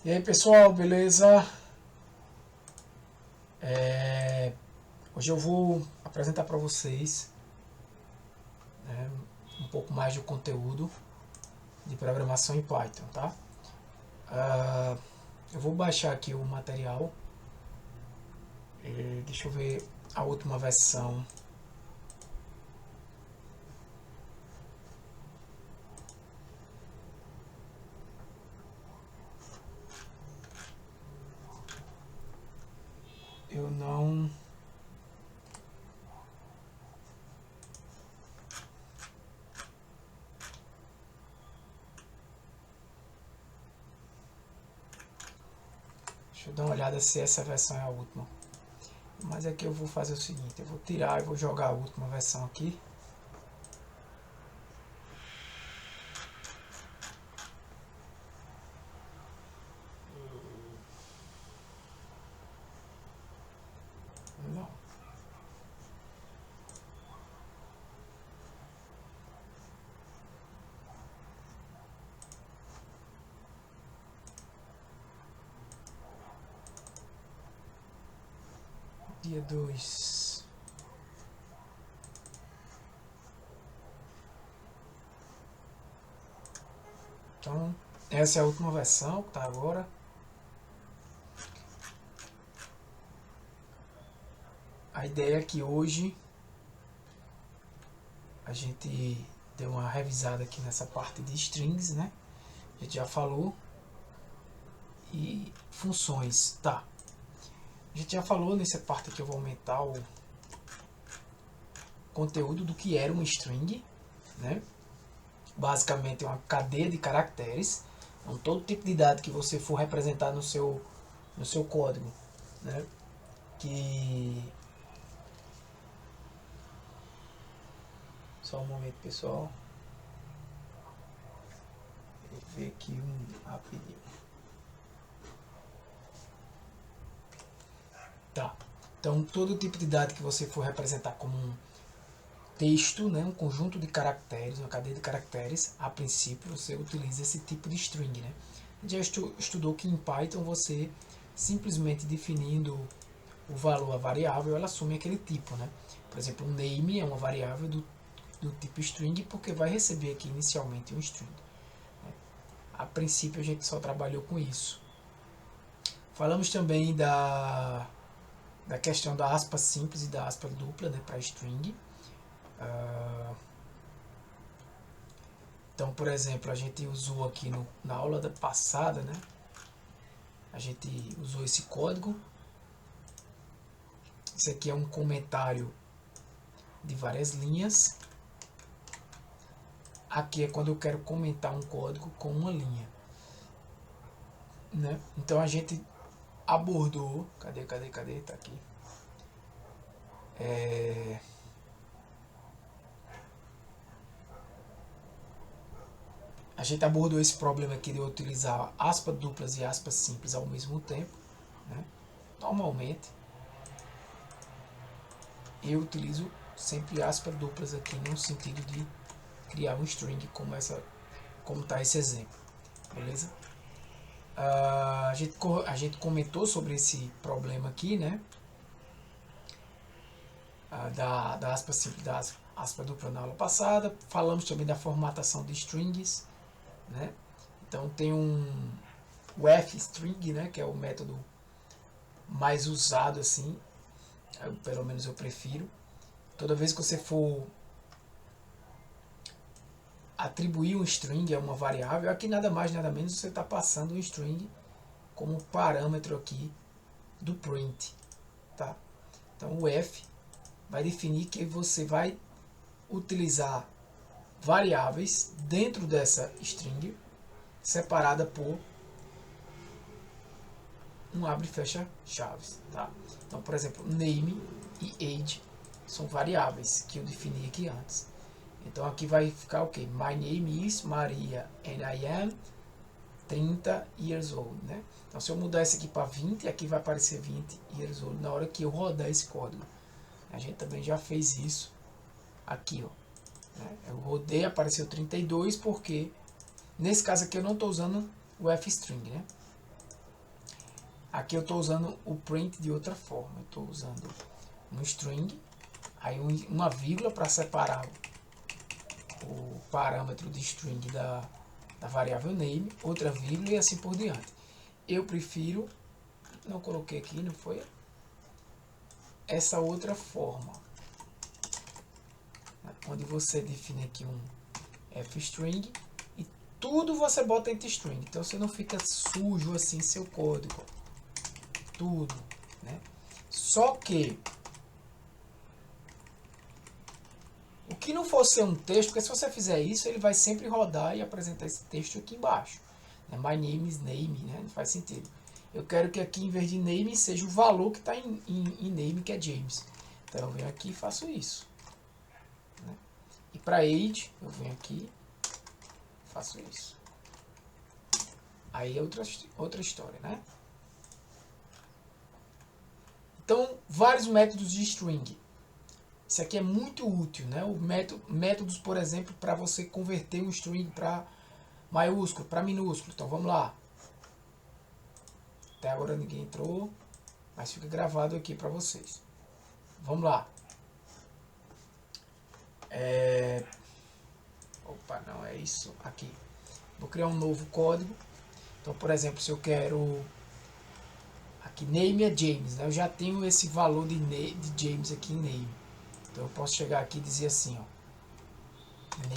E aí pessoal, beleza? Hoje eu vou apresentar para vocês, né, um pouco mais do conteúdo de programação em Python, tá? Eu vou baixar aqui o material. Deixa eu ver a última versão. Eu não... Deixa eu dar uma olhada se essa versão é a última. Mas aqui eu vou fazer o seguinte, eu vou tirar e vou jogar a última versão aqui. Não. Dia 2. Então, essa é a última versão que está agora. A ideia é que hoje a gente deu uma revisada aqui nessa parte de strings, né? A gente já falou. E funções, tá. A gente já falou nessa parte aqui, eu vou aumentar o conteúdo do que era uma string, né? Basicamente é uma cadeia de caracteres. Então, todo tipo de dado que você for representar no seu código, né? Que... Só um momento, pessoal. Vou ver aqui rapidinho. Tá. Então, todo tipo de dado que você for representar como um texto, né, um conjunto de caracteres, uma cadeia de caracteres, a princípio você utiliza esse tipo de string, né? A gente já estudou que em Python você simplesmente definindo o valor, a variável, ela assume aquele tipo, né? Por exemplo, o name é uma variável do tipo string porque vai receber aqui inicialmente um string. A princípio a gente só trabalhou com isso. Falamos também da questão da aspa simples e da aspa dupla, né, para string. Então, por exemplo, a gente usou aqui na aula passada, né, a gente usou esse código. Isso aqui é um comentário de várias linhas. Aqui é quando eu quero comentar um código com uma linha, né? Então a gente abordou, cadê, tá aqui. A gente abordou esse problema aqui de eu utilizar aspas duplas e aspas simples ao mesmo tempo, né? Normalmente eu utilizo sempre aspas duplas aqui no sentido de criar um string como está esse exemplo, beleza? A gente comentou sobre esse problema aqui, né? Da aspa simples, da aspa dupla na aula passada. Falamos também da formatação de strings, né? Então tem o fstring, né, que é o método mais usado assim, pelo menos eu prefiro. Toda vez que você for atribuir um string a uma variável, aqui nada mais nada menos você está passando um string como parâmetro aqui do print, tá? Então o f vai definir que você vai utilizar variáveis dentro dessa string separada por um abre e fecha chaves, tá? Então, por exemplo, name e age são variáveis que eu defini aqui antes. Então aqui vai ficar o que? My name is Maria and I am 30 years old, né? Então se eu mudar isso aqui para 20, aqui vai aparecer 20 years old na hora que eu rodar esse código. A gente também já fez isso aqui, ó. Eu rodei, apareceu 32 porque nesse caso aqui eu não estou usando o fstring, né? Aqui eu estou usando o print de outra forma. Eu estou usando um string, aí uma vírgula para separar o parâmetro de string da variável name, outra vírgula e assim por diante. Eu prefiro, não coloquei aqui, não foi? Essa outra forma, onde você define aqui um f-string e tudo você bota entre string, então você não fica sujo assim seu código, tudo, né? Só que o que não for ser um texto, porque se você fizer isso, ele vai sempre rodar e apresentar esse texto aqui embaixo, né? My name is name, né? Não faz sentido. Eu quero que aqui, em vez de name, seja o valor que está em name, que é James. Então eu venho aqui e faço isso, né? E para age, eu venho aqui e faço isso. Aí é outra história, né? Então, vários métodos de string. Isso aqui é muito útil, né? O métodos, por exemplo, para você converter um string para maiúsculo, para minúsculo. Então vamos lá. Até agora ninguém entrou, mas fica gravado aqui para vocês. Vamos lá. Opa, não é isso aqui. Vou criar um novo código. Então, por exemplo, se eu quero aqui name é James, né? Eu já tenho esse valor de James aqui em name. Então eu posso chegar aqui e dizer assim, ó,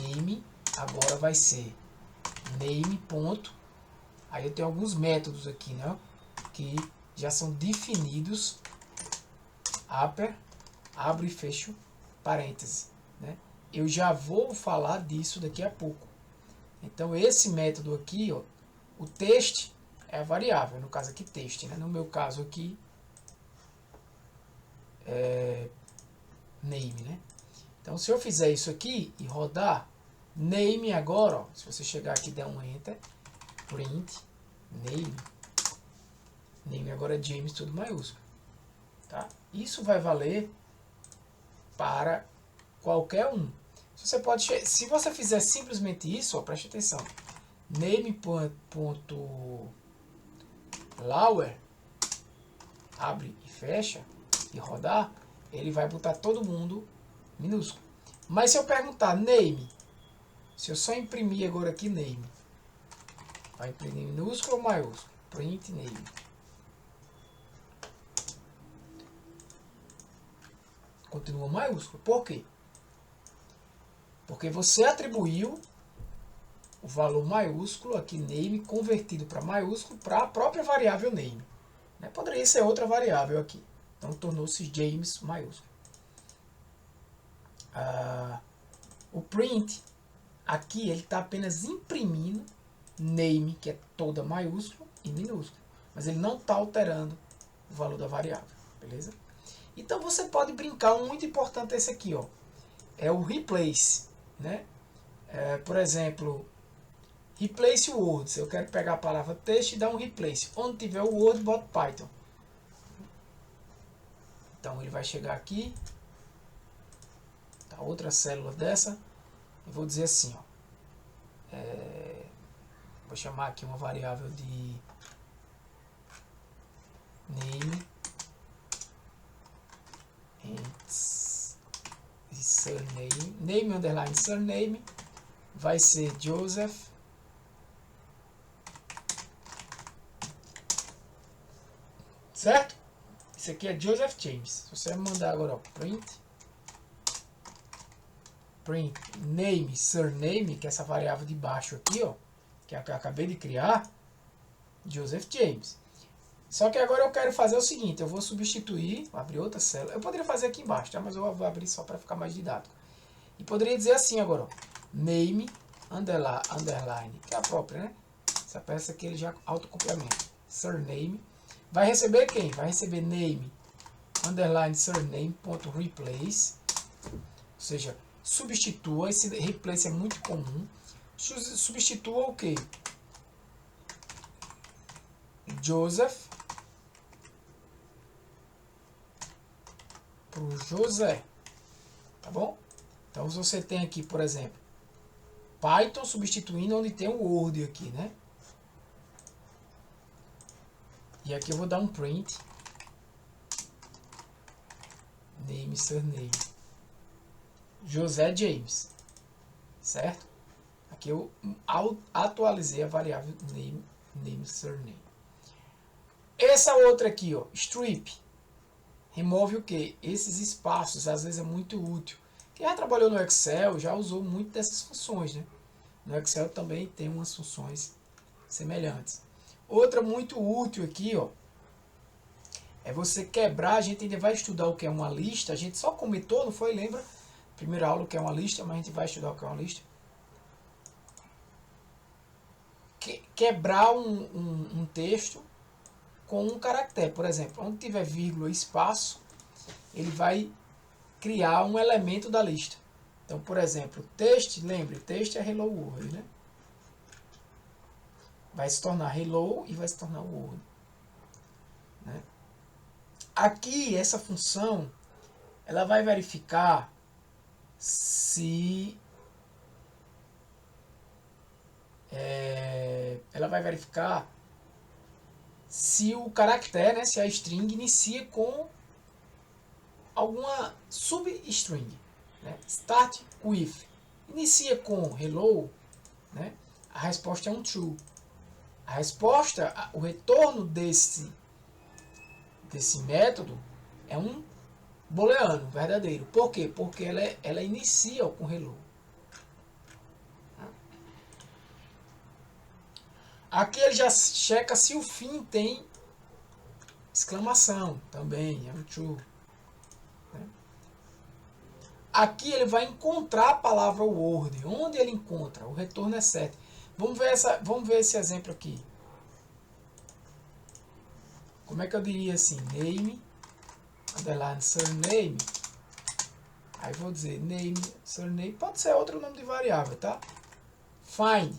name agora vai ser name ponto. Aí eu tenho alguns métodos aqui, né, que já são definidos, abro e fecho parênteses, né? Eu já vou falar disso daqui a pouco. Então esse método aqui, ó, o text é a variável, no caso aqui text, né? No meu caso aqui é name, né? Então se eu fizer isso aqui e rodar name agora, ó, se você chegar aqui e der um enter, print name agora é James tudo maiúsculo, tá? Isso vai valer para qualquer um. Você pode, se você fizer simplesmente isso, ó, preste atenção, name.lower, abre e fecha e rodar, ele vai botar todo mundo minúsculo. Mas se eu perguntar name, se eu só imprimir agora aqui name, vai imprimir minúsculo ou maiúsculo? Print name. Continua maiúsculo. Por quê? Porque você atribuiu o valor maiúsculo aqui name convertido para maiúsculo para a própria variável name, né? Poderia ser outra variável aqui. Então tornou-se James maiúsculo. O print aqui ele está apenas imprimindo name, que é toda maiúsculo e minúsculo, mas ele não está alterando o valor da variável, beleza? Então você pode brincar, muito importante esse aqui, ó, é o replace, né? Por exemplo, replace words, eu quero pegar a palavra texto e dar um replace, onde tiver o word, bota Python. Então ele vai chegar aqui, tá, outra célula dessa, eu vou dizer assim, ó, vou chamar aqui uma variável de name e surname, name underline surname vai ser Joseph, certo? Isso aqui é Joseph James. Se você mandar agora, ó, print name surname, que é essa variável de baixo aqui, ó, que eu acabei de criar, Joseph James. Só que agora eu quero fazer o seguinte, eu vou substituir, vou abrir outra célula, eu poderia fazer aqui embaixo, tá? Mas eu vou abrir só para ficar mais didático. E poderia dizer assim agora, ó, name underline, que é a própria, né? Essa peça aqui ele já autocomplementa. Surname, vai receber quem? Vai receber name underline surname.replace, ou seja, substitua, esse replace é muito comum, substitua o que? Joseph para o José, tá bom? Então você tem aqui, por exemplo, Python substituindo onde tem o Word aqui, né? E aqui eu vou dar um print. Name, surname. José James. Certo? Aqui eu atualizei a variável name, surname. Essa outra aqui, ó, strip. Remove o que? Esses espaços, às vezes é muito útil. Quem já trabalhou no Excel já usou muito dessas funções, né? No Excel também tem umas funções semelhantes. Outra muito útil aqui, ó, é você quebrar. A gente ainda vai estudar o que é uma lista. A gente só comentou, não foi? Lembra? Primeira aula o que é uma lista, mas a gente vai estudar o que é uma lista. Quebrar um texto com um caractere. Por exemplo, onde tiver vírgula e espaço, ele vai criar um elemento da lista. Então, por exemplo, texto, lembre, texto é hello world, né? Vai se tornar hello e vai se tornar world. Né? Aqui, essa função, ela vai verificar se o caractere, né, se a string inicia com alguma substring. Né? Start with. Inicia com hello, né? A resposta é um true. A resposta, o retorno desse método é um booleano verdadeiro. Por quê? Porque ela inicia com hello. Aqui ele já checa se o fim tem exclamação também, é um true. Aqui ele vai encontrar a palavra word. Onde ele encontra? O retorno é set. Vamos ver esse exemplo aqui. Como é que eu diria assim? Name, underline, surname. Aí vou dizer name, surname. Pode ser outro nome de variável, tá? Find.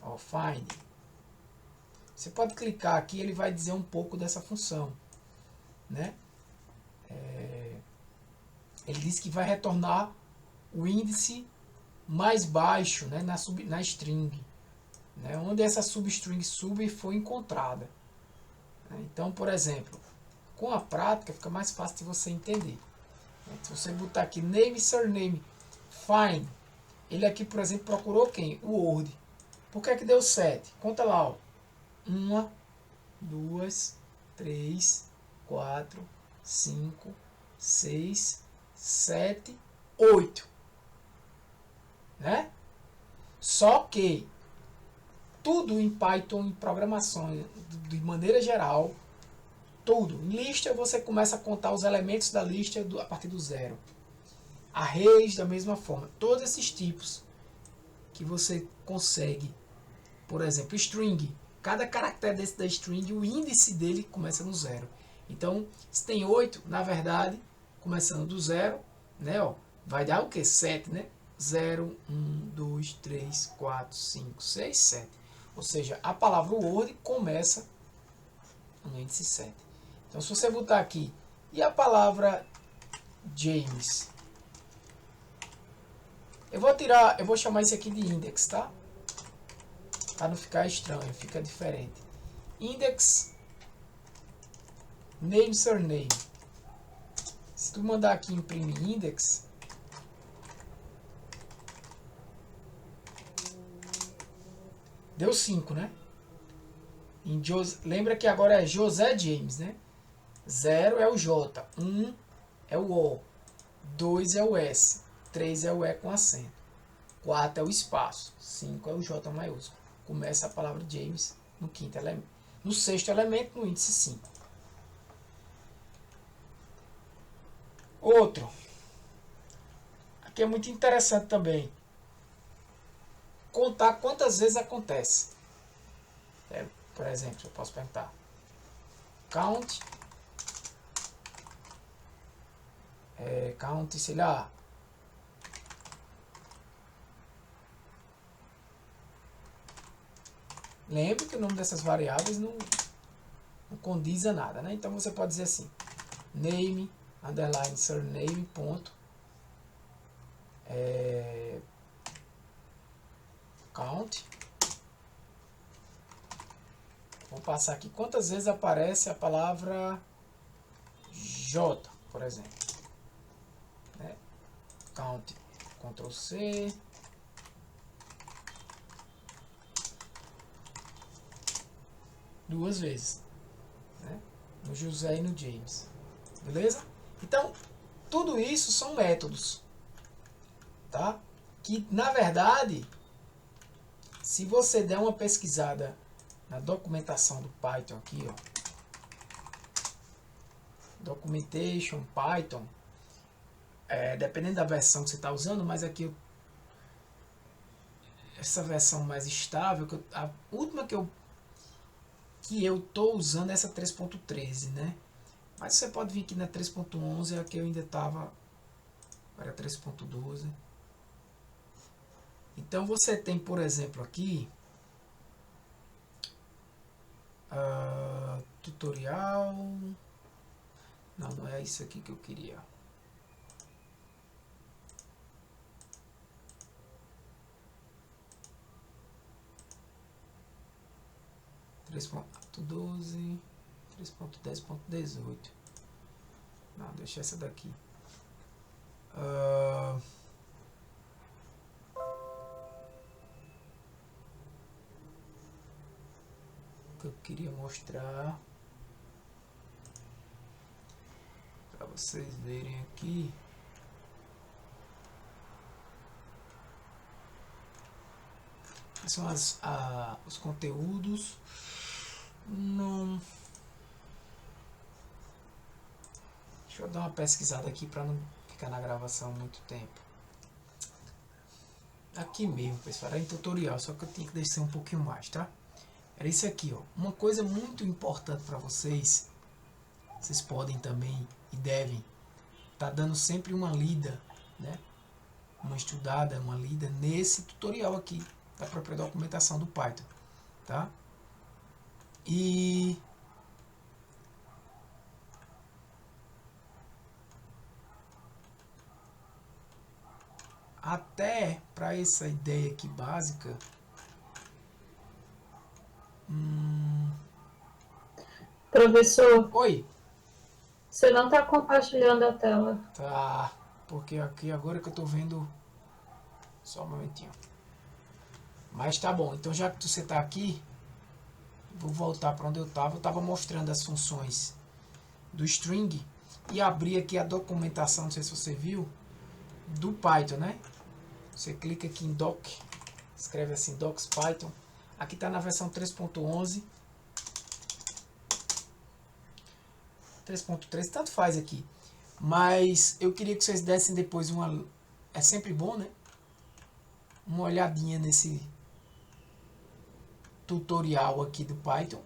Ó, find. Você pode clicar aqui, ele vai dizer um pouco dessa função. Né? Ele diz que vai retornar o índice mais baixo, né, na string, né, onde essa substring sub foi encontrada. Então, por exemplo, com a prática fica mais fácil de você entender. Se você botar aqui name, surname, find, ele aqui, por exemplo, procurou quem? O word. Por que é que deu 7? Conta lá, ó. 1, 2, 3, 4, 5, 6, 7, 8. Né? Só que tudo em Python, em programação, de maneira geral, tudo. Em lista você começa a contar os elementos da lista a partir do zero. Arrays da mesma forma. Todos esses tipos que você consegue, por exemplo, string. Cada caractere desse da string, o índice dele começa no zero. Então, se tem 8, na verdade, começando do zero, né, ó, vai dar o que? 7, né? 0, 1, 2, 3, 4, 5, 6, 7. Ou seja, a palavra word começa no índice 7. Então, se você botar aqui, e a palavra James? Eu vou chamar isso aqui de index, tá? Para não ficar estranho, fica diferente. Index, name, surname. Se tu mandar aqui imprimir index, deu 5, né? Lembra que agora é José James, né? 0 é o J, 1 é o O, 2 é o S, 3 é o E com acento, 4 é o espaço, 5 é o J maiúsculo. Começa a palavra James no quinto elemento. No sexto elemento, no índice 5. Outro. Aqui é muito interessante também. Contar quantas vezes acontece. Por exemplo, eu posso perguntar. Count. Count, sei lá. Lembre que o nome dessas variáveis não condiz a nada, né? Então você pode dizer assim: name, underline, surname, ponto. Count. Vou passar aqui quantas vezes aparece a palavra J, por exemplo. Né? Count, Ctrl C. Duas vezes. Né? No José e no James. Beleza? Então, tudo isso são métodos. Tá? Que, na verdade, se você der uma pesquisada na documentação do Python aqui, ó, Documentation, Python, dependendo da versão que você está usando, mas aqui essa versão mais estável, a última que eu estou usando é essa 3.13, né? Mas você pode vir aqui na 3.11, aqui eu ainda estava, era 3.12. Então você tem, por exemplo, aqui tutorial. Não é isso aqui que eu queria. Três ponto 12, 3.10.18. Não, deixa essa daqui. O que eu queria mostrar para vocês verem aqui. São os conteúdos. Não. Deixa eu dar uma pesquisada aqui para não ficar na gravação muito tempo. Aqui mesmo, pessoal, era em tutorial, só que eu tinha que descer um pouquinho mais, tá? Era isso aqui, ó. Uma coisa muito importante para vocês, vocês podem também e devem estar dando sempre uma lida, né? Uma estudada, uma lida nesse tutorial aqui da própria documentação do Python, tá? E até para essa ideia aqui básica, Professor, oi, você não está compartilhando a tela. tá? Porque aqui agora que eu tô vendo, só um momentinho. Mas tá bom. Então já que você tá aqui, vou voltar para onde eu estava mostrando as funções do string e abrir aqui a documentação, não sei se você viu, do Python, né? Você clica aqui em doc, escreve assim docs Python. Aqui está na versão 3.11, 3.3, tanto faz aqui. Mas eu queria que vocês dessem depois é sempre bom, né? Uma olhadinha nesse tutorial aqui do Python.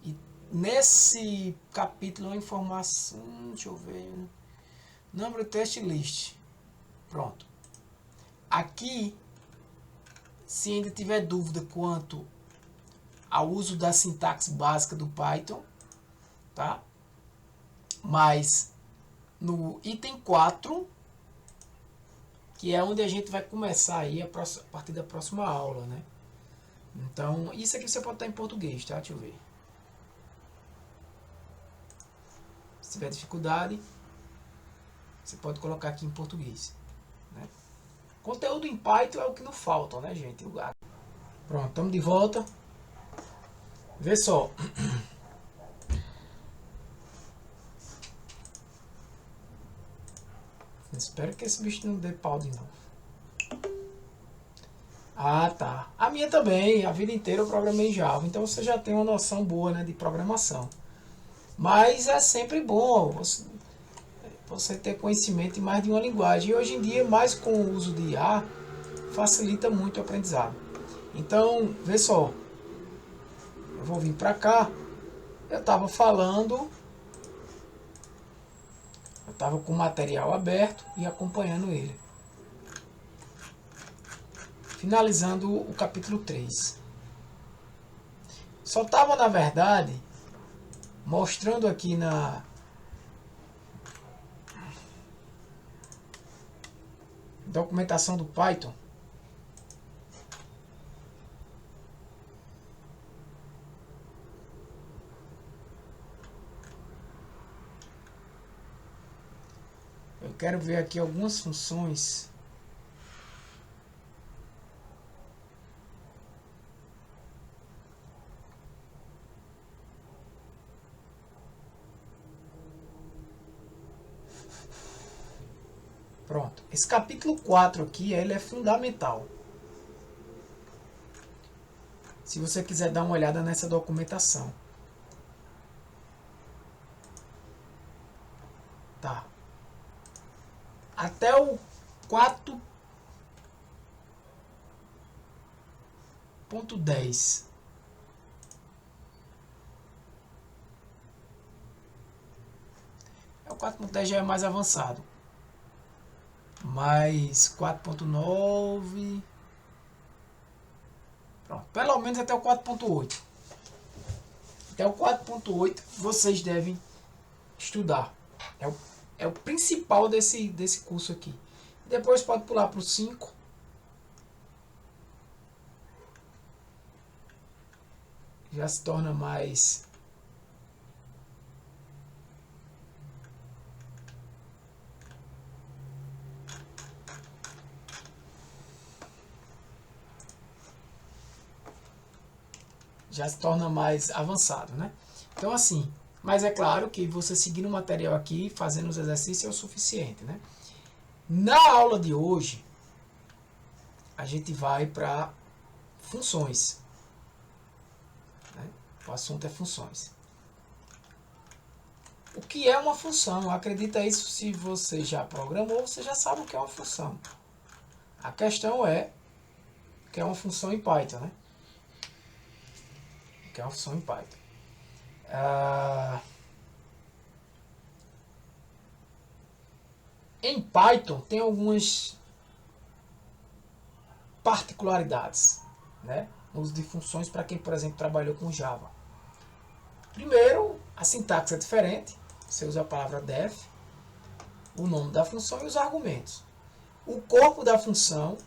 E nesse capítulo a informação, deixa eu ver, number test list. Pronto. Aqui, se ainda tiver dúvida quanto ao uso da sintaxe básica do Python, tá? Mas no item 4, que é onde a gente vai começar aí a partir da próxima aula, né? Então, isso aqui você pode estar em português, tá? Deixa eu ver. Se tiver dificuldade, você pode colocar aqui em português, né? Conteúdo em Python é o que não falta, né, gente? Pronto, estamos de volta. Vê só. Espero que esse bicho não dê pau de novo. Ah, tá. A minha também. A vida inteira eu programei em Java. Então você já tem uma noção boa, né, de programação. Mas é sempre bom você ter conhecimento em mais de uma linguagem. E hoje em dia, mais com o uso de IA, facilita muito o aprendizado. Então, vê só. Eu vou vir para cá. Eu estava falando. Eu estava com o material aberto e acompanhando ele. Finalizando o capítulo 3. Só estava, na verdade, mostrando aqui na documentação do Python quero ver aqui algumas funções. Pronto. Esse capítulo 4 aqui, ele é fundamental. Se você quiser dar uma olhada nessa documentação. Tá. Até o 4.10. O 4.10 já é mais avançado. Mas 4.9... Pronto. Pelo menos até o 4.8. Até o 4.8 vocês devem estudar. É o principal desse curso aqui. Depois pode pular para o 5. Já se torna mais... já se torna mais avançado, né? Então assim, mas é claro que você seguindo o material aqui, fazendo os exercícios é o suficiente, né? Na aula de hoje, a gente vai para funções, né? O assunto é funções. O que é uma função? Acredita isso se você já programou, você já sabe o que é uma função. A questão é o que é uma função em Python, né? O que é uma função em Python. Em Python tem algumas particularidades, né, no uso de funções para quem, por exemplo, trabalhou com Java. Primeiro, a sintaxe é diferente. Você usa a palavra def, o nome da função e os argumentos. O corpo da função,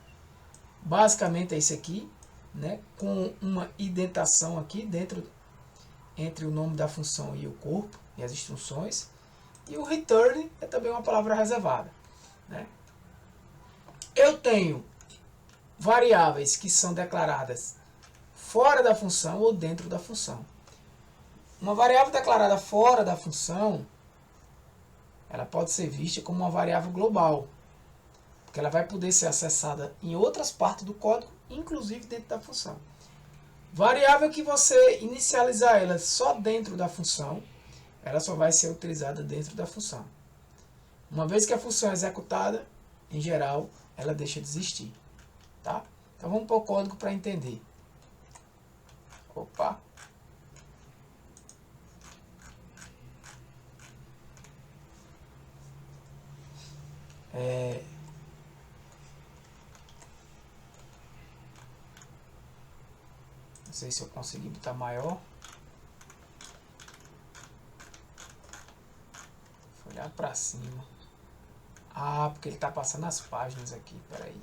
basicamente é esse aqui, né, com uma indentação aqui dentro entre o nome da função e o corpo e as instruções. E o return é também uma palavra reservada, né? Eu tenho variáveis que são declaradas fora da função ou dentro da função. Uma variável declarada fora da função, ela pode ser vista como uma variável global, porque ela vai poder ser acessada em outras partes do código, inclusive dentro da função. Variável que você inicializar ela só dentro da função, ela só vai ser utilizada dentro da função. Uma vez que a função é executada, em geral, ela deixa de existir. Tá? Então vamos para o código para entender. Opa! Não sei se eu consegui botar maior. Vou olhar para cima. Ah, porque ele está passando as páginas aqui. Peraí.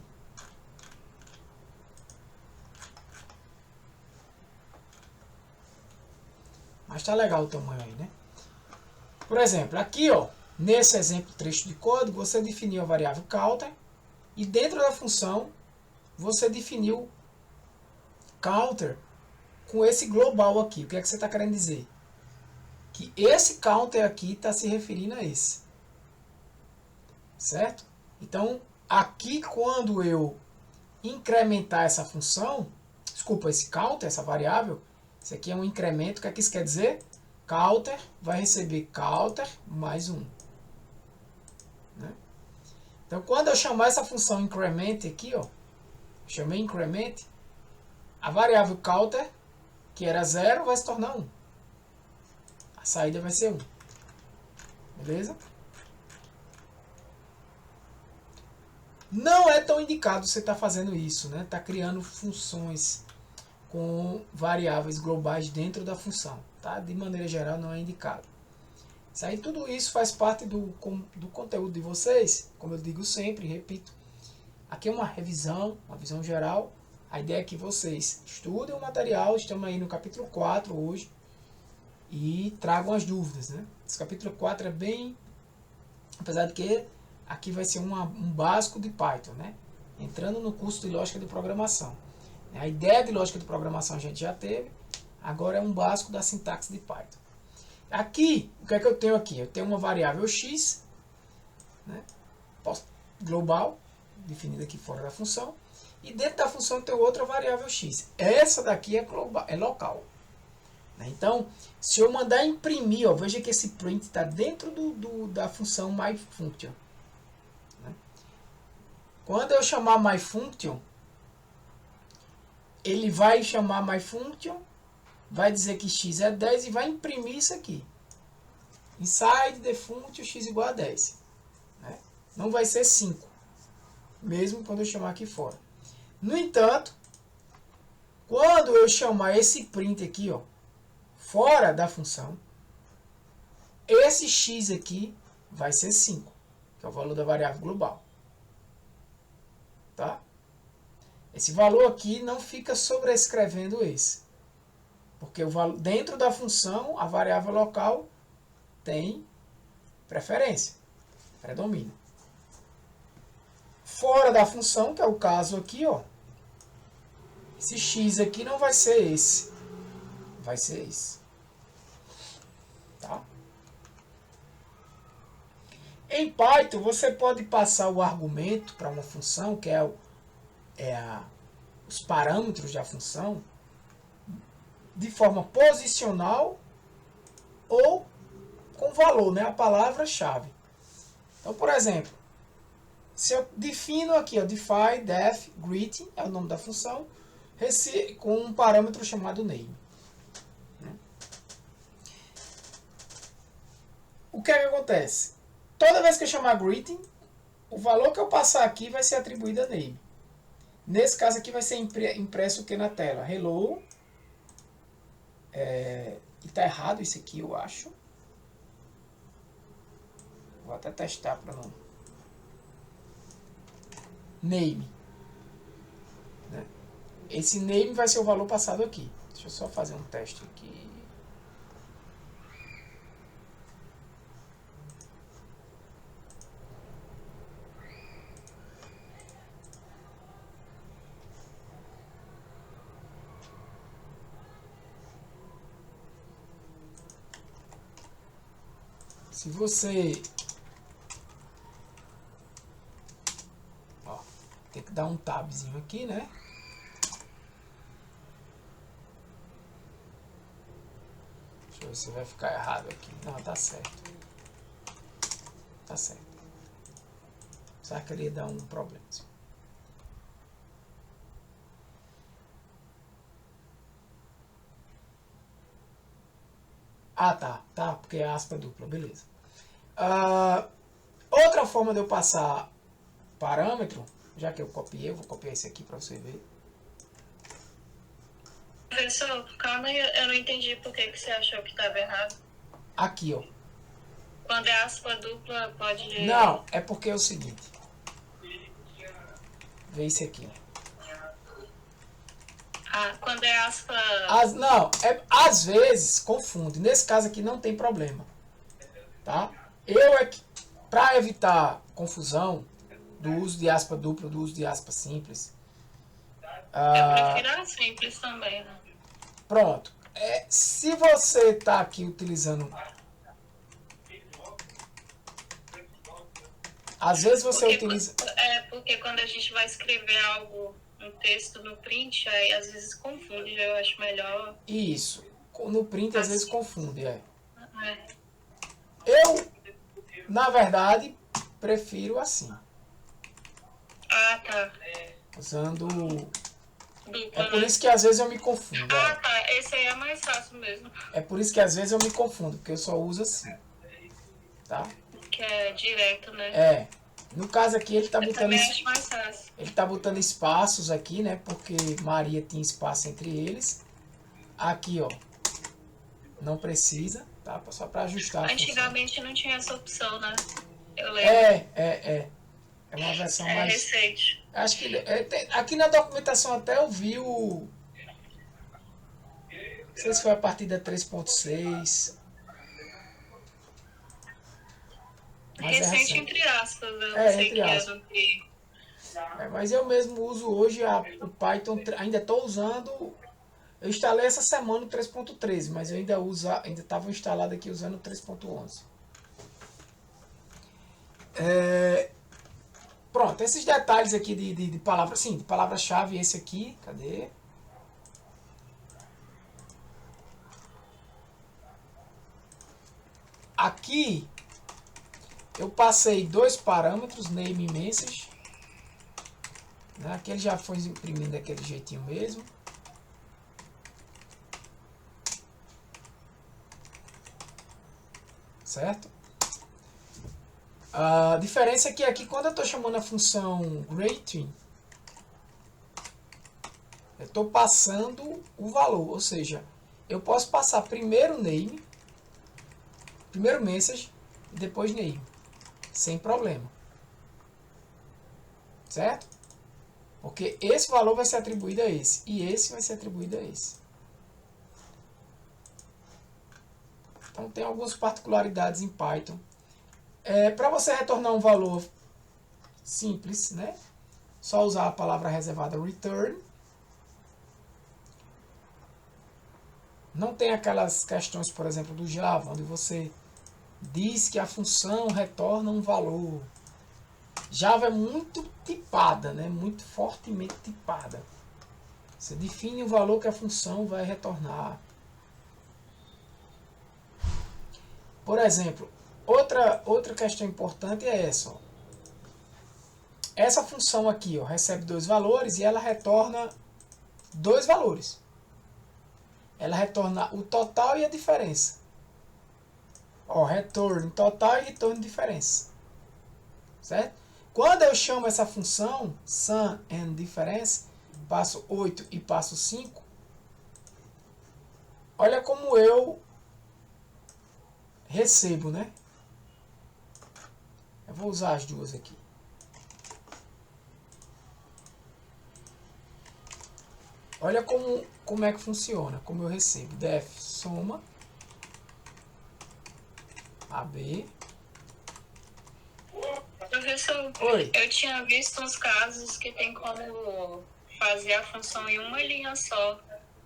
Mas tá legal o tamanho aí, né? Por exemplo, aqui, ó, nesse exemplo trecho de código, você definiu a variável counter e dentro da função você definiu counter com esse global aqui. O que é que você está querendo dizer? Que esse counter aqui está se referindo a esse. Certo? Então, aqui quando eu incrementar essa função, desculpa, esse counter, essa variável, isso aqui é um incremento. O que é que isso quer dizer? Counter vai receber counter mais 1. Né? Então, quando eu chamar essa função increment aqui, ó, chamei increment, a variável counter, que era 0, vai se tornar 1. A saída vai ser 1. Beleza? Não é tão indicado você estar fazendo isso, né? Tá criando funções com variáveis globais dentro da função, tá? De maneira geral não é indicado. Isso aí, tudo isso faz parte do conteúdo de vocês, como eu digo sempre, repito. Aqui é uma revisão, uma visão geral. A ideia é que vocês estudem o material, estamos aí no capítulo 4 hoje, e tragam as dúvidas, né? Esse capítulo 4 é bem... Apesar de que aqui vai ser um básico de Python, né? Entrando no curso de lógica de programação. A ideia de lógica de programação a gente já teve, agora é um básico da sintaxe de Python. Aqui, o que é que eu tenho aqui? Eu tenho uma variável x, né? Global, definida aqui fora da função, e dentro da função eu tenho outra variável x. Essa daqui é, global, é local. Então, se eu mandar imprimir, ó, veja que esse print está dentro da função myFunction. Né? Quando eu chamar myFunction, ele vai chamar myFunction, vai dizer que x é 10 e vai imprimir isso aqui. Inside the function x igual a 10. Né? Não vai ser 5, mesmo quando eu chamar aqui fora. No entanto, quando eu chamar esse print aqui, ó, fora da função, esse x aqui vai ser 5, que é o valor da variável global. Tá? Esse valor aqui não fica sobrescrevendo esse. Porque dentro da função, a variável local tem preferência, predomínio. Fora da função, que é o caso aqui, ó, esse x aqui não vai ser esse, vai ser esse. Tá? Em Python, você pode passar o argumento para uma função, que é os parâmetros da função, de forma posicional ou com valor, né? A palavra-chave. Então, por exemplo, se eu defino aqui, ó, define def greeting, é o nome da função, com um parâmetro chamado name. O que é que acontece? Toda vez que eu chamar greeting, o valor que eu passar aqui vai ser atribuído a name. Nesse caso aqui vai ser impresso o que na tela? Hello. E está errado isso aqui, eu acho. Vou até testar para não. Name. Né? Esse name vai ser o valor passado aqui. Deixa eu só fazer um teste aqui. Se você... Ó, tem que dar um tabzinho aqui, né? Deixa eu ver se vai ficar errado aqui. Não, tá certo. Tá certo. Será que ele ia dar um problema? Ah, tá, porque é aspa dupla, beleza. Outra forma de eu passar parâmetro, já que eu copiei, eu vou copiar esse aqui para você ver. Professor, calma aí, eu não entendi por que você achou que estava errado. Aqui, ó. Quando é aspa dupla, pode... Não, é porque é o seguinte. Vê esse aqui, ó. Quando é aspa... Não, às vezes confunde. Nesse caso aqui não tem problema. Tá? Para evitar confusão do uso de aspa dupla, do uso de aspa simples. Eu prefiro a simples também, né? Pronto. Se você está aqui utilizando... Às vezes você utiliza... Porque quando a gente vai escrever algo, um texto no print, aí às vezes confunde, eu acho melhor... Isso. No print às vezes confunde, Eu, na verdade, prefiro assim. Tá. Usando... Dupla, por isso que às vezes eu me confundo. Tá. Esse aí é mais fácil mesmo. É por isso que às vezes eu me confundo, porque eu só uso assim. Tá? Que é direto, né? No caso aqui ele tá botando... acho mais fácil. Ele tá botando espaços aqui, né? Porque Maria tinha espaço entre eles. Aqui, ó. Não precisa, tá? Só para ajustar. Antigamente não tinha essa opção, né? Eu lembro. É uma versão mais... recente. Acho que aqui na documentação até eu vi o... Não sei se foi a partir da 3.6. mas é Recente, recente. entre aspas, eu não É, sei entre que aspas. ano que... Mas eu mesmo uso hoje o Python, ainda estou usando. Eu instalei essa semana o 3.13, mas eu ainda estava instalado aqui usando o 3.11. Pronto, esses detalhes aqui de palavra, sim, de palavra-chave, esse aqui, cadê? Aqui eu passei dois parâmetros, name e message. Né? Aqui ele já foi imprimindo daquele jeitinho mesmo. Certo? A diferença é que aqui quando eu estou chamando a função rating, eu estou passando o valor, ou seja, eu posso passar primeiro name, primeiro message e depois name, sem problema. Certo? Porque esse valor vai ser atribuído a esse e esse vai ser atribuído a esse. Então tem algumas particularidades em Python. Para você retornar um valor simples, né? Só usar a palavra reservada return. Não tem aquelas questões, por exemplo, do Java, onde você diz que a função retorna um valor. Java é muito tipada, né? Muito fortemente tipada. Você define o valor que a função vai retornar. Por exemplo, outra questão importante é essa. Ó. Essa função aqui ó, recebe dois valores e ela retorna dois valores. Ela retorna o total e a diferença. Ó, retorno total e retorno diferença. Certo? Quando eu chamo essa função, sum and difference, passo 8 e passo 5, olha como eu recebo, né? Eu vou usar as duas aqui. Olha como é que funciona, como eu recebo. Def soma AB. Professor, Oi. eu tinha visto uns casos que tem como fazer a função em uma linha só.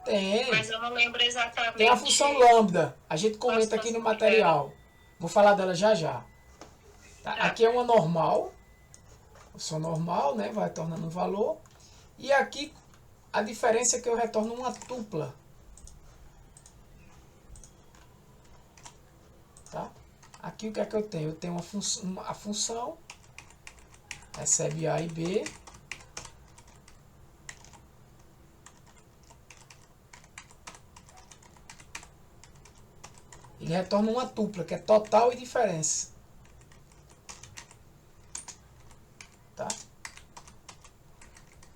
Tem. Mas eu não lembro exatamente. Tem a função lambda. A gente comenta aqui no material. Vou falar dela já já. Tá? Aqui é uma normal. Função normal, né? Vai retornando um valor. E aqui a diferença é que eu retorno uma tupla. Tá? Aqui o que é que eu tenho? Eu tenho a função recebe A e B. Ele retorna uma tupla, que é total e diferença. Tá?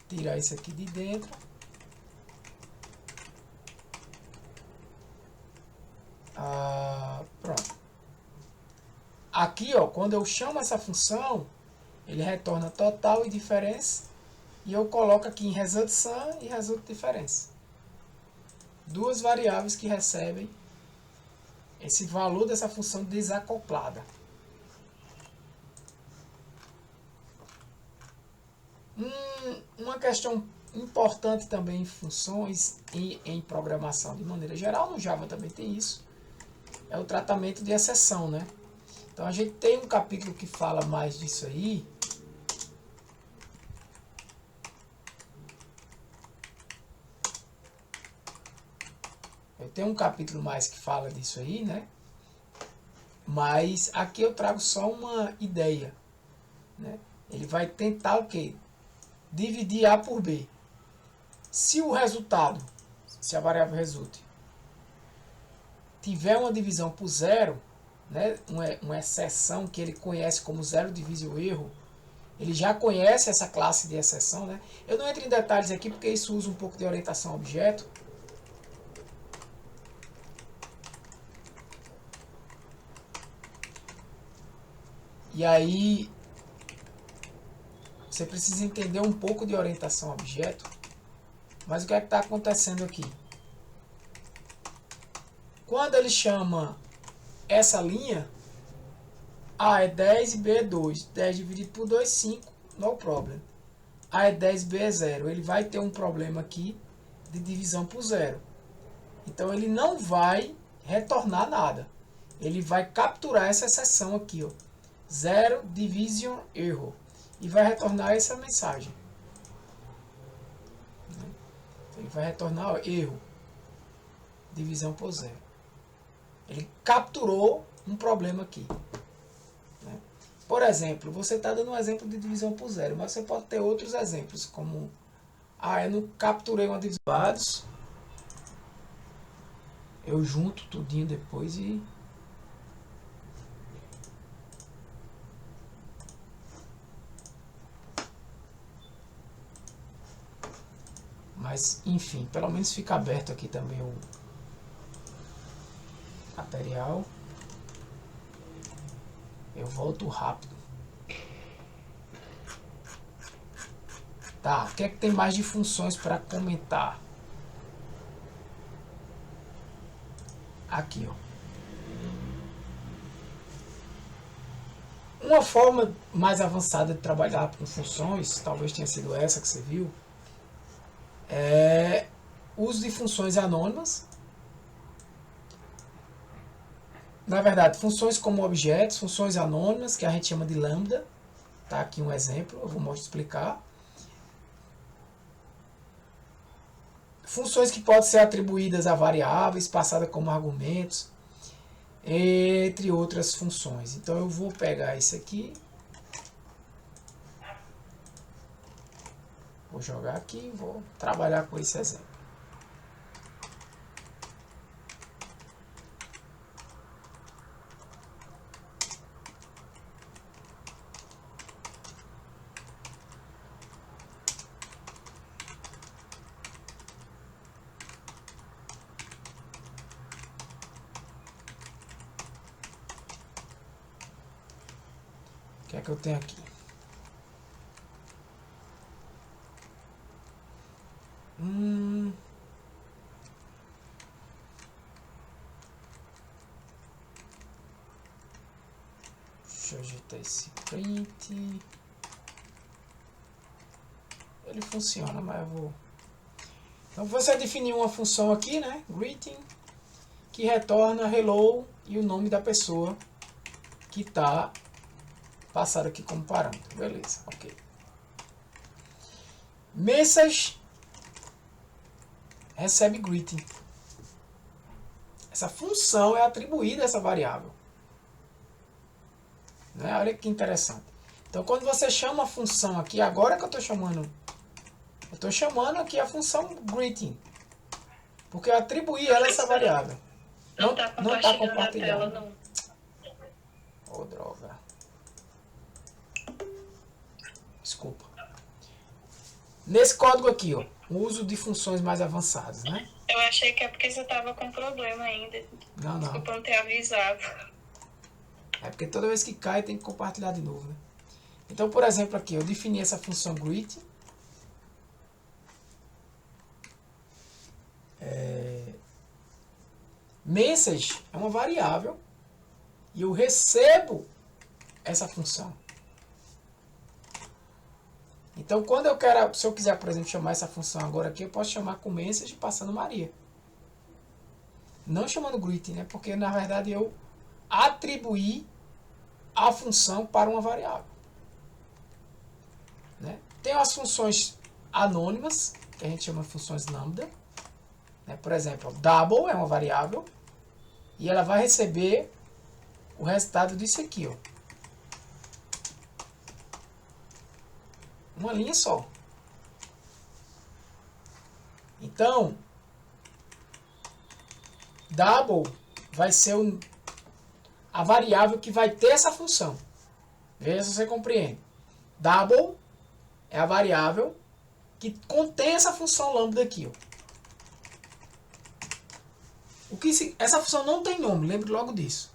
Tirar isso aqui de dentro. Pronto. Aqui, ó, quando eu chamo essa função, ele retorna total e diferença. E eu coloco aqui em result sum e result diferença. Duas variáveis que recebem esse valor dessa função desacoplada. Uma questão importante também em funções e em programação de maneira geral, no Java também tem isso, é o tratamento de exceção, né? Então a gente tem um capítulo que fala mais disso aí. Eu tenho um capítulo mais que fala disso aí, né? Mas aqui eu trago só uma ideia, né? Ele vai tentar o quê? Dividir A por B. Se o resultado, se a variável resulte, tiver uma divisão por zero, né? Uma exceção que ele conhece como zero divisible erro, ele já conhece essa classe de exceção, né? Eu não entro em detalhes aqui porque isso usa um pouco de orientação a objeto. E aí você precisa entender um pouco de orientação a objeto. Mas o que é que está acontecendo aqui? Quando ele chama essa linha, A é 10 e B é 2. 10 dividido por 2, 5. No problem. A é 10, B é 0. Ele vai ter um problema aqui de divisão por 0. Então ele não vai retornar nada. Ele vai capturar essa exceção aqui, ó. 0 division error. E vai retornar essa mensagem. Ele vai retornar, ó, erro. Divisão por 0. Ele capturou um problema aqui. Né? Por exemplo, você está dando um exemplo de divisão por 0, mas você pode ter outros exemplos, como eu não capturei uma divisão por dados. Eu junto tudinho depois e mas enfim, pelo menos fica aberto aqui também o material. Eu volto rápido. Tá, o que é que tem mais de funções para comentar? Aqui, ó. Uma forma mais avançada de trabalhar com funções, talvez tenha sido essa que você viu, é uso de funções anônimas. Na verdade, funções como objetos, funções anônimas, que a gente chama de lambda. Tá aqui um exemplo, eu vou explicar. Funções que podem ser atribuídas a variáveis, passadas como argumentos, entre outras funções. Então eu vou pegar isso aqui, vou jogar aqui e vou trabalhar com esse exemplo. O que é que eu tenho aqui? Deixa eu ajeitar esse print. Ele funciona, mas eu vou... Então você definiu uma função aqui, né? Greeting, que retorna hello e o nome da pessoa que está passado aqui como parâmetro. Beleza, ok. Message recebe greeting. Essa função é atribuída a essa variável. Né? Olha que interessante. Então, quando você chama a função aqui, agora que eu estou chamando aqui a função greeting. Porque eu atribuí ela a essa variável. Não está compartilhando a tela, não. Oh, droga. Desculpa. Nesse código aqui, ó, o uso de funções mais avançadas, né? Eu achei que é porque você estava com problema ainda. Não. Desculpa não ter avisado. É porque toda vez que cai tem que compartilhar de novo, né? Então, por exemplo, aqui eu defini essa função greet. Message é uma variável e eu recebo essa função. Então, quando eu quero, se eu quiser, por exemplo, chamar essa função agora aqui, eu posso chamar com message passando Maria. Não chamando greeting, né? Porque na verdade eu atribuí a função para uma variável. Né? Tem as funções anônimas, que a gente chama de funções lambda. Né? Por exemplo, double é uma variável e ela vai receber o resultado disso aqui, ó. Uma linha só. Então, double vai ser a variável que vai ter essa função. Veja se você compreende. Double é a variável que contém essa função lambda aqui, ó. Essa função não tem nome, lembre logo disso.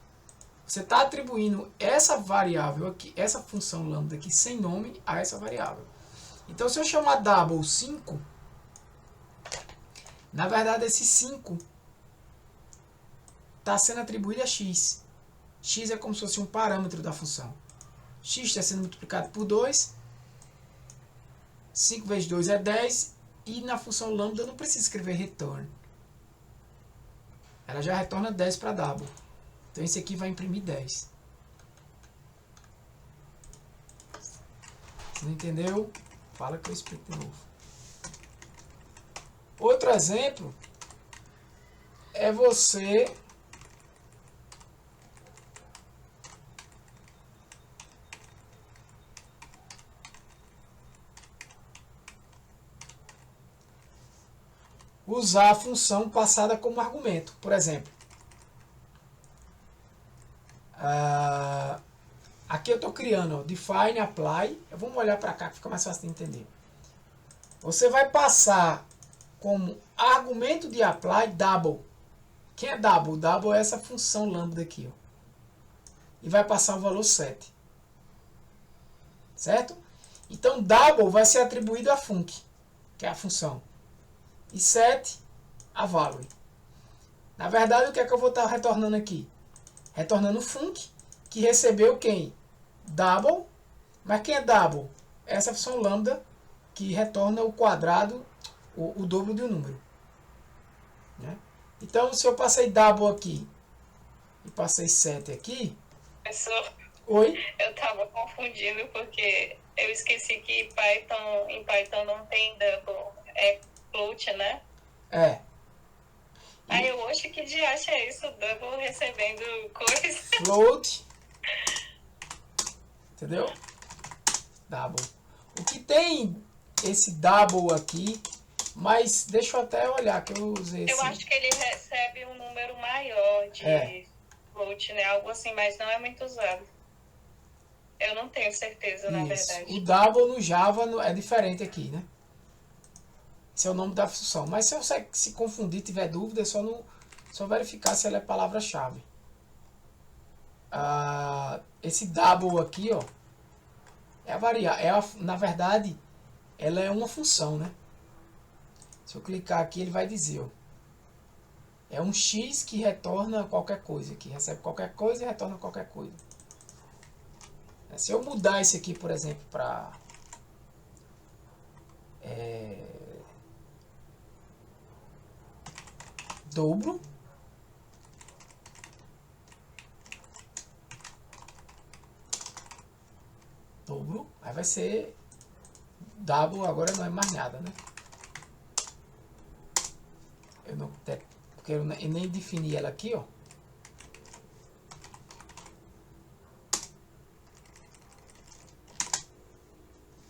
Você está atribuindo essa variável aqui, essa função lambda aqui, sem nome, a essa variável. Então, se eu chamar double 5, na verdade esse 5 está sendo atribuído a x. x é como se fosse um parâmetro da função. X está sendo multiplicado por 2, 5 vezes 2 é 10, e na função lambda eu não preciso escrever return. Ela já retorna 10 para double. Então esse aqui vai imprimir 10. Se não entendeu, fala que eu explico de novo. Outro exemplo é você usar a função passada como argumento. Por exemplo, aqui eu estou criando ó, define, apply. Vamos olhar para cá que fica mais fácil de entender. Você vai passar como argumento de apply double. Quem é double? Double é essa função lambda aqui. Ó. E vai passar o valor 7. Certo? Então double vai ser atribuído a func, que é a função. E 7 a value. Na verdade, o que é que eu vou estar retornando aqui? Retornando func, que recebeu quem? Double. Mas quem é double? Essa função lambda, que retorna o quadrado, o dobro de um número. Né? Então, se eu passei double aqui e passei 7 aqui... Professor, oi? Eu estava confundindo porque eu esqueci que em Python não tem double. É float, né? É. Aí eu acho que de acha é isso, double recebendo coisa. Float. Entendeu? Double. O que tem esse double aqui, mas deixa eu até olhar que eu usei esse. Eu acho que ele recebe um número maior de float, né? Algo assim, mas não é muito usado. Eu não tenho certeza, na verdade. O double no Java é diferente aqui, né? Esse é o nome da função. Mas se você se confundir, tiver dúvida, é só verificar se ela é palavra-chave. Esse double aqui, ó, é a variável. Na verdade, ela é uma função, né? Se eu clicar aqui, ele vai dizer, ó, é um x que retorna qualquer coisa, que recebe qualquer coisa e retorna qualquer coisa. Se eu mudar esse aqui, por exemplo, para dobro, aí vai ser double, agora não é mais nada, né? Porque eu nem defini ela aqui, ó.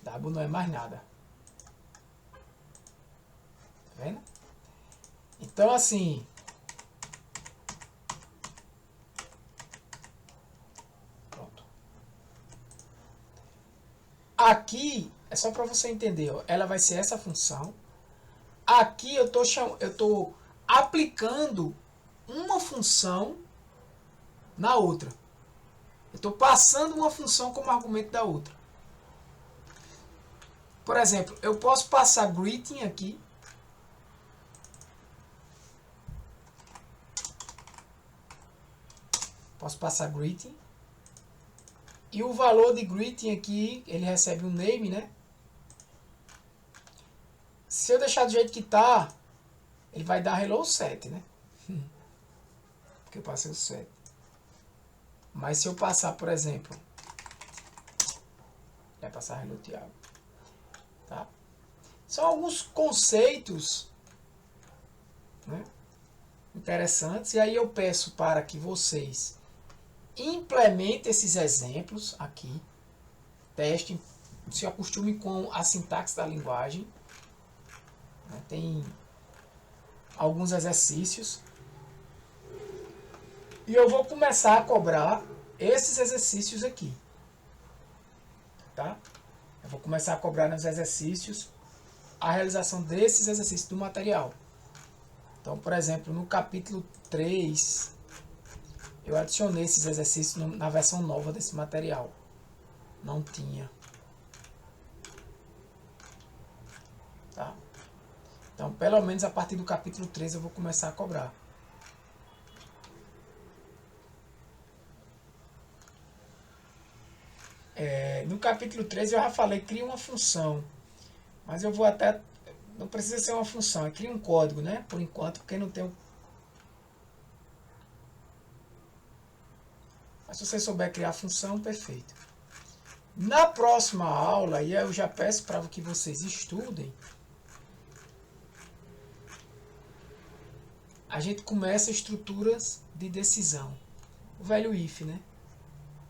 Double não é mais nada. Tá vendo? Então, assim, pronto. Aqui é só para você entender, ó, ela vai ser essa função. Aqui eu tô aplicando uma função na outra. Eu estou passando uma função como argumento da outra. Por exemplo, eu posso passar greeting aqui. Posso passar greeting. E o valor de greeting aqui, ele recebe um name, né? Se eu deixar do jeito que tá, ele vai dar hello 7, né? Porque eu passei o 7. Mas se eu passar, por exemplo, vai passar hello Thiago. Tá? São alguns conceitos, né, interessantes. E aí eu peço para que vocês implementem esses exemplos aqui. Testem, se acostumem com a sintaxe da linguagem. Tem alguns exercícios. E eu vou começar a cobrar esses exercícios aqui. Tá? Eu vou começar a cobrar nos exercícios a realização desses exercícios do material. Então, por exemplo, no capítulo 3, eu adicionei esses exercícios na versão nova desse material. Não tinha. Tá? Então, pelo menos a partir do capítulo 3 eu vou começar a cobrar. No capítulo 3 eu já falei, cria uma função. Mas eu vou até... Não precisa ser uma função, cria um código, né? Por enquanto, porque não tem... Mas se você souber criar a função, perfeito. Na próxima aula, e eu já peço para que vocês estudem, a gente começa estruturas de decisão. O velho if, né?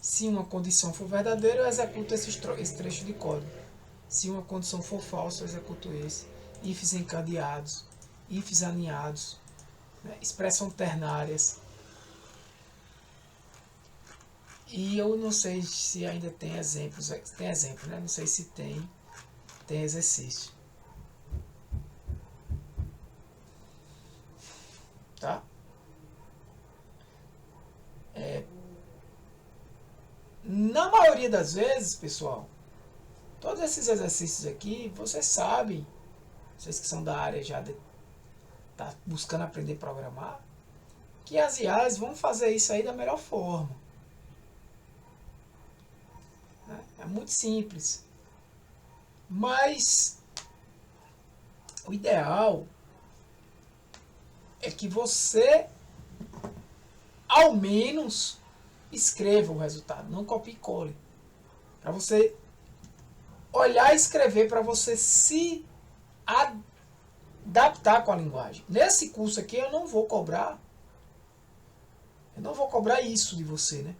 Se uma condição for verdadeira, eu executo esse trecho de código. Se uma condição for falsa, eu executo esse. Ifs encadeados, ifs alinhados, né? Expressão ternárias. E eu não sei se ainda tem exemplos. Tem exemplo, né? Não sei se tem exercício. Tá? Na maioria das vezes, pessoal, todos esses exercícios aqui, vocês sabem, vocês que são da área já tá buscando aprender a programar, que as IAs vão fazer isso aí da melhor forma. É muito simples. Mas o ideal é que você, ao menos, escreva o resultado, não copie e cole. Para você olhar e escrever, para você se adaptar com a linguagem. Nesse curso aqui eu não vou cobrar isso de você, né?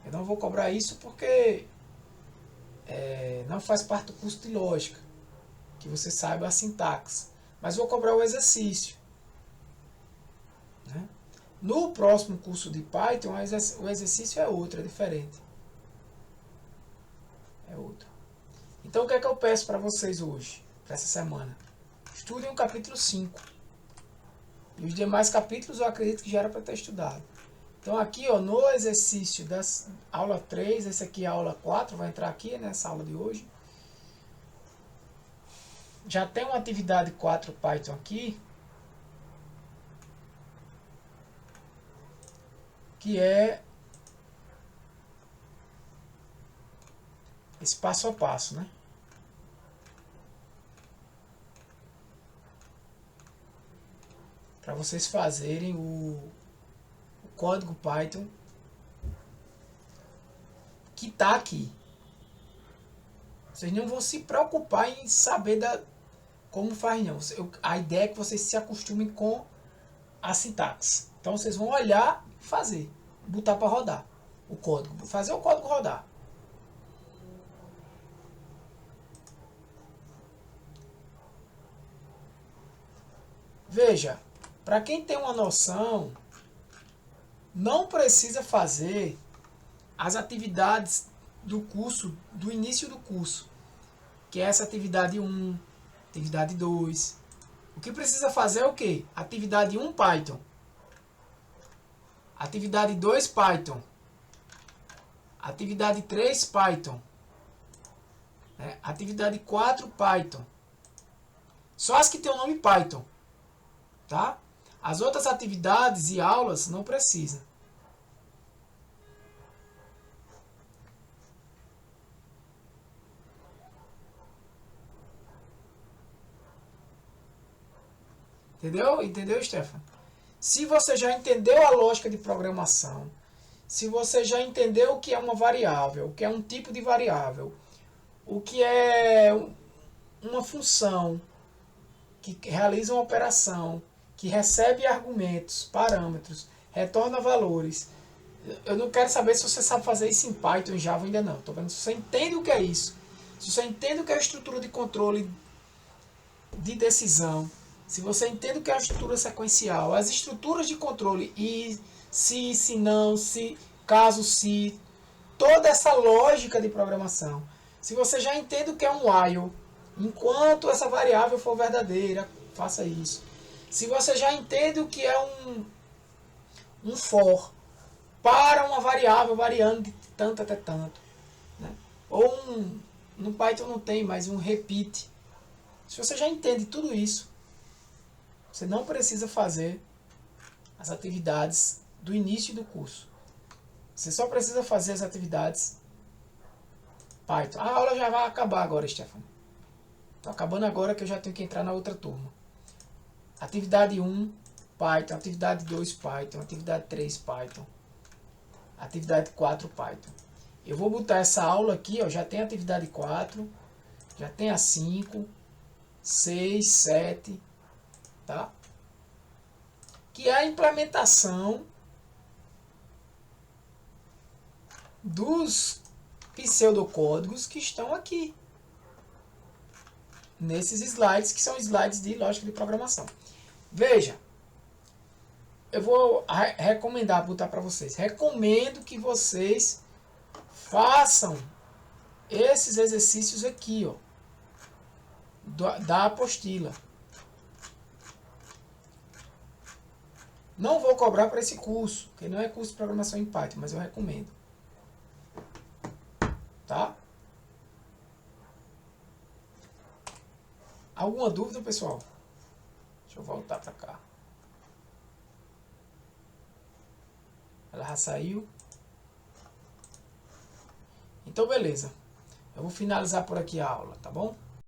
Eu não vou cobrar isso porque não faz parte do curso de lógica, que você saiba a sintaxe. Mas vou cobrar o exercício, né? No próximo curso de Python, o exercício é outro, é diferente. É outro. Então o que é que eu peço para vocês hoje, para essa semana? Estudem o capítulo 5. E os demais capítulos eu acredito que já era para ter estudado. Então aqui, ó, no exercício da aula 3, esse aqui é a aula 4, vai entrar aqui nessa aula de hoje. Já tem uma atividade 4 Python aqui, que é esse passo a passo, né? Para vocês fazerem o código Python que está aqui. Vocês não vão se preocupar em saber como faz, não. A ideia é que vocês se acostumem com a sintaxe. Então vocês vão olhar e fazer. Botar para rodar o código. Fazer o código rodar. Veja, para quem tem uma noção, não precisa fazer as atividades do curso, do início do curso, que é essa atividade 1, atividade 2. O que precisa fazer é o quê? Atividade 1, Python. Atividade 2, Python. Atividade 3, Python. Atividade 4, Python. Só as que tem o nome Python. Tá? As outras atividades e aulas não precisa. Entendeu? Entendeu, Stefan? Se você já entendeu a lógica de programação, se você já entendeu o que é uma variável, o que é um tipo de variável, o que é uma função que realiza uma operação, que recebe argumentos, parâmetros, retorna valores. Eu não quero saber se você sabe fazer isso em Python, em Java ainda não. Estou vendo se você entende o que é isso. Se você entende o que é a estrutura de controle de decisão, se você entende o que é a estrutura sequencial, as estruturas de controle e se não, se, caso, se, toda essa lógica de programação. Se você já entende o que é um while, enquanto essa variável for verdadeira, faça isso. Se você já entende o que é um for, para uma variável variando de tanto até tanto, né? Ou no Python não tem, mas um repeat. Se você já entende tudo isso, você não precisa fazer as atividades do início do curso. Você só precisa fazer as atividades Python. A aula já vai acabar agora, Stefano. Tô acabando agora que eu já tenho que entrar na outra turma. Atividade 1, Python. Atividade 2, Python. Atividade 3, Python. Atividade 4, Python. Eu vou botar essa aula aqui, ó, já tem a atividade 4, já tem a 5, 6, 7, tá? Que é a implementação dos pseudocódigos que estão aqui. Nesses slides, que são slides de lógica de programação. Veja, eu vou recomendar, botar para vocês. Recomendo que vocês façam esses exercícios aqui, ó, da apostila. Não vou cobrar para esse curso, que não é curso de programação em Python, mas eu recomendo. Tá? Alguma dúvida, pessoal? Deixa eu voltar para cá. Ela já saiu. Então, beleza. Eu vou finalizar por aqui a aula, tá bom?